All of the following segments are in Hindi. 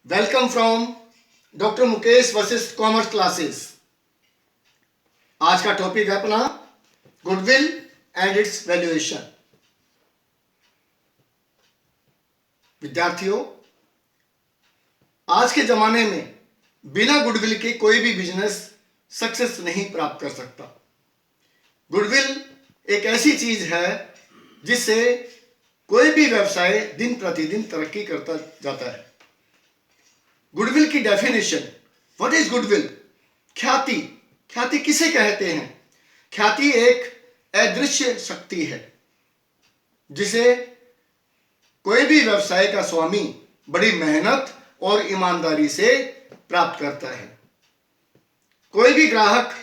Welcome from doctor Mukesh Vashishtha commerce classes. आज का टॉपिक है अपना गुडविल एंड इट्स वैल्यूएशन। विद्यार्थियों, आज के जमाने में बिना गुडविल के कोई भी बिजनेस सक्सेस नहीं प्राप्त कर सकता। गुडविल एक ऐसी चीज है जिससे कोई भी व्यवसाय दिन प्रतिदिन तरक्की करता जाता है। गुडविल की डेफिनेशन, व्हाट इज गुडविल? ख्याति। ख्याति किसे कहते हैं? ख्याति एक अदृश्य शक्ति है जिसे कोई भी व्यवसाय का स्वामी बड़ी मेहनत और ईमानदारी से प्राप्त करता है। कोई भी ग्राहक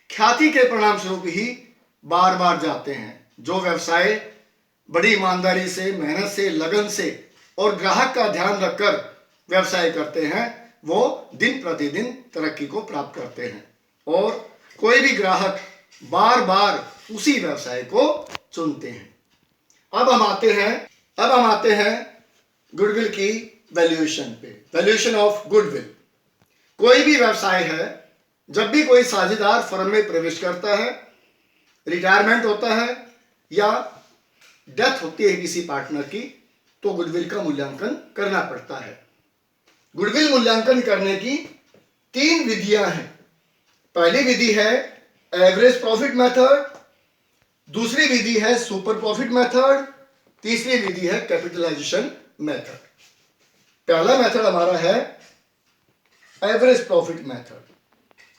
ख्याति के परिणाम स्वरूप ही बार बार जाते हैं। जो व्यवसाय बड़ी ईमानदारी से, मेहनत से, लगन से और ग्राहक का ध्यान रखकर व्यवसाय करते हैं वो दिन प्रतिदिन तरक्की को प्राप्त करते हैं और कोई भी ग्राहक बार बार उसी व्यवसाय को चुनते हैं। अब हम आते हैं गुडविल की वैल्यूएशन पे। Valuation of goodwill. कोई भी व्यवसाय है, जब भी कोई साझेदार फर्म में प्रवेश करता है, रिटायरमेंट होता है या डेथ होती है किसी पार्टनर की, तो गुडविल का मूल्यांकन करना पड़ता है। गुडविल मूल्यांकन करने की 3 विधियां हैं। पहली विधि है एवरेज प्रॉफिट मेथड, दूसरी विधि है सुपर प्रॉफिट मेथड, तीसरी विधि है कैपिटलाइजेशन मेथड। पहला मेथड हमारा है एवरेज प्रॉफिट मेथड।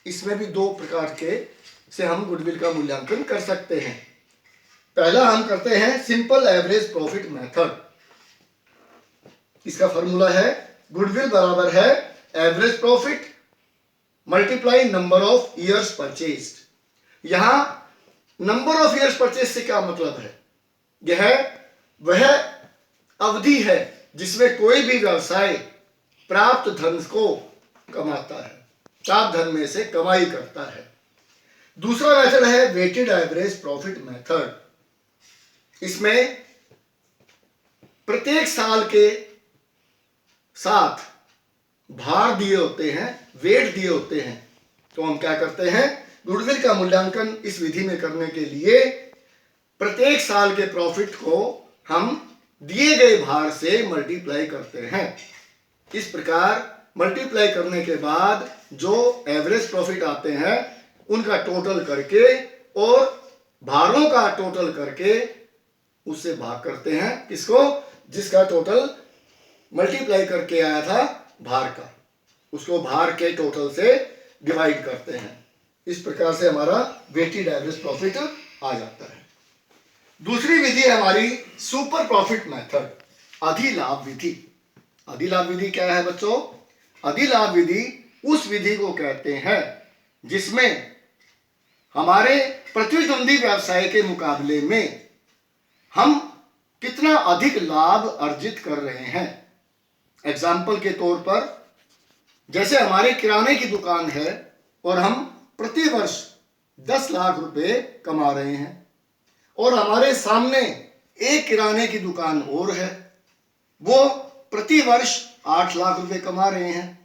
इसमें भी 2 प्रकार के से हम गुडविल का मूल्यांकन कर सकते हैं। पहला हम करते हैं सिंपल एवरेज प्रॉफिट मेथड। इसका फॉर्मूला है गुडविल बराबर है average profit multiply number of years purchased. यहां नंबर ऑफ ईयर्स परचेज से क्या मतलब है? यह वह अवधि है जिसमें कोई भी व्यवसाय प्राप्त धन को कमाता है, प्राप्त धन में से कमाई करता है। दूसरा मेथड है वेटेड एवरेज प्रॉफिट मेथड। इसमें प्रत्येक साल के साथ भार दिए होते हैं, वेट दिए होते हैं। तो हम क्या करते हैं? गुडविल का मूल्यांकन इस विधि में करने के लिए प्रत्येक साल के प्रॉफिट को हम दिए गए भार से मल्टीप्लाई करते हैं। इस प्रकार मल्टीप्लाई करने के बाद जो एवरेज प्रॉफिट आते हैं उनका टोटल करके और भारों का टोटल करके उससे भाग करते हैं। किसको? जिसका टोटल मल्टीप्लाई करके आया था भार का, उसको भार के टोटल से डिवाइड करते हैं। इस प्रकार से हमारा वेटेड एवरेज प्रॉफिट आ जाता है। दूसरी विधि है हमारी सुपर प्रॉफिट मेथड, अधिलाभ विधि। अधिलाभ विधि क्या है बच्चों? अधिलाभ विधि उस विधि को कहते हैं जिसमें हमारे प्रतिद्वंदी व्यवसाय के मुकाबले में हम कितना अधिक लाभ अर्जित कर रहे हैं। एग्जाम्पल के तौर पर, जैसे हमारे किराने की दुकान है और हम प्रति वर्ष 10 लाख रुपए कमा रहे हैं और हमारे सामने एक किराने की दुकान और है, वो प्रति वर्ष 8 लाख रुपए कमा रहे हैं।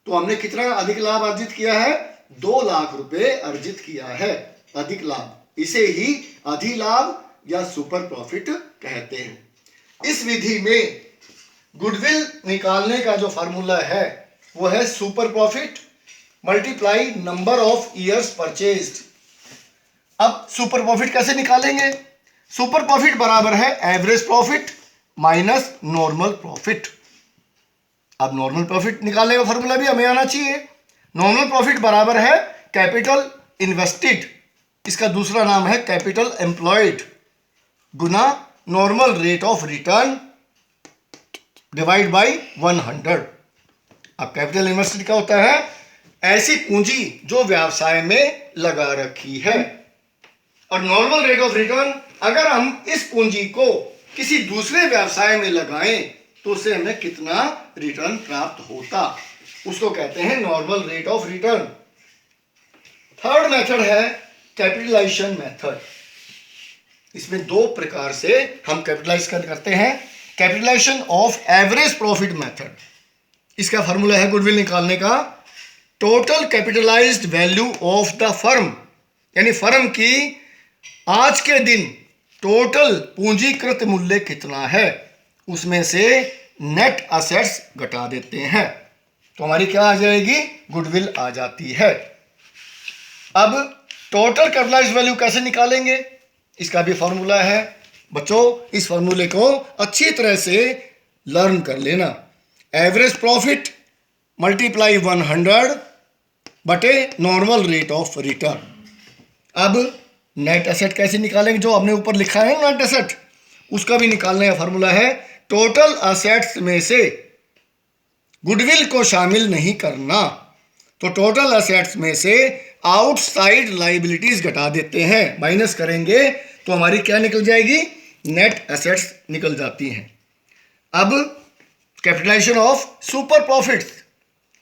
तो हमने कितना अधिक लाभ अर्जित किया है? 2 लाख रुपए अर्जित किया है अधिक लाभ। इसे ही अधिलाभ या सुपर प्रॉफिट कहते हैं। इस विधि में गुडविल निकालने का जो फार्मूला है वो है super profit multiply number of years purchased. अब सुपर प्रॉफिट कैसे निकालेंगे? सुपर प्रॉफिट बराबर है average profit minus normal profit. अब नॉर्मल प्रॉफिट निकालने का फार्मूला भी हमें आना चाहिए। नॉर्मल प्रॉफिट बराबर है कैपिटल इन्वेस्टेड, इसका दूसरा नाम है capital employed, Guna normal rate of return divide by 100। अब कैपिटल इन्वेस्टेड क्या होता है? ऐसी पूंजी जो व्यवसाय में लगा रखी है। और नॉर्मल रेट ऑफ रिटर्न, अगर हम इस पूंजी को किसी दूसरे व्यवसाय में लगाएं तो उससे हमें कितना रिटर्न प्राप्त होता, उसको कहते हैं normal rate of return. Third method है कैपिटलाइजेशन मेथड। इसमें 2 प्रकार से हम कैपिटलाइज करते हैं। Capitalization of average profit method, इसका फॉर्मूला है गुडविल निकालने का, total capitalized value of the firm, यानी फर्म की आज के दिन टोटल पूंजीकृत मूल्य कितना है, उसमें से नेट असेट्स घटा देते हैं तो हमारी क्या आ जाएगी, गुडविल आ जाती है। अब टोटल कैपिटलाइज्ड वैल्यू कैसे निकालेंगे, इसका भी फॉर्मूला है बच्चों। इस फॉर्मूले को अच्छी तरह से लर्न कर लेना। एवरेज प्रॉफिट मल्टीप्लाई 100 बटे नॉर्मल रेट ऑफ रिटर्न। अब नेट एसेट कैसे निकालेंगे, जो हमने ऊपर लिखा है नेट एसेट, उसका भी निकालने का फॉर्मूला है टोटल असेट्स में से गुडविल को शामिल नहीं करना। तो टोटल असेट्स में से आउटसाइड लाइबिलिटीज घटा देते हैं, माइनस करेंगे तो हमारी क्या निकल जाएगी, नेट एसेट्स निकल जाती हैं। अब capitalization of super profits,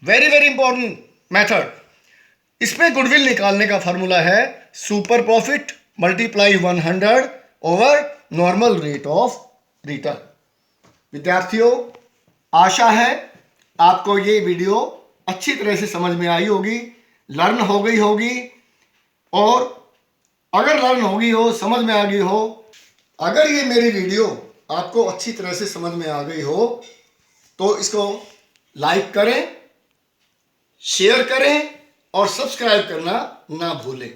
very very important method. इसमें गुडविल निकालने का फॉर्मूला है super profit multiply 100 over normal rate of return. विद्यार्थियों, आशा है आपको ये वीडियो अच्छी तरह से समझ में आई होगी, लर्न हो गई होगी। और अगर लर्न हो गई हो, समझ में आ गई हो, अगर ये मेरी वीडियो आपको अच्छी तरह से समझ में आ गई हो तो इसको लाइक करें, शेयर करें और सब्सक्राइब करना ना भूलें।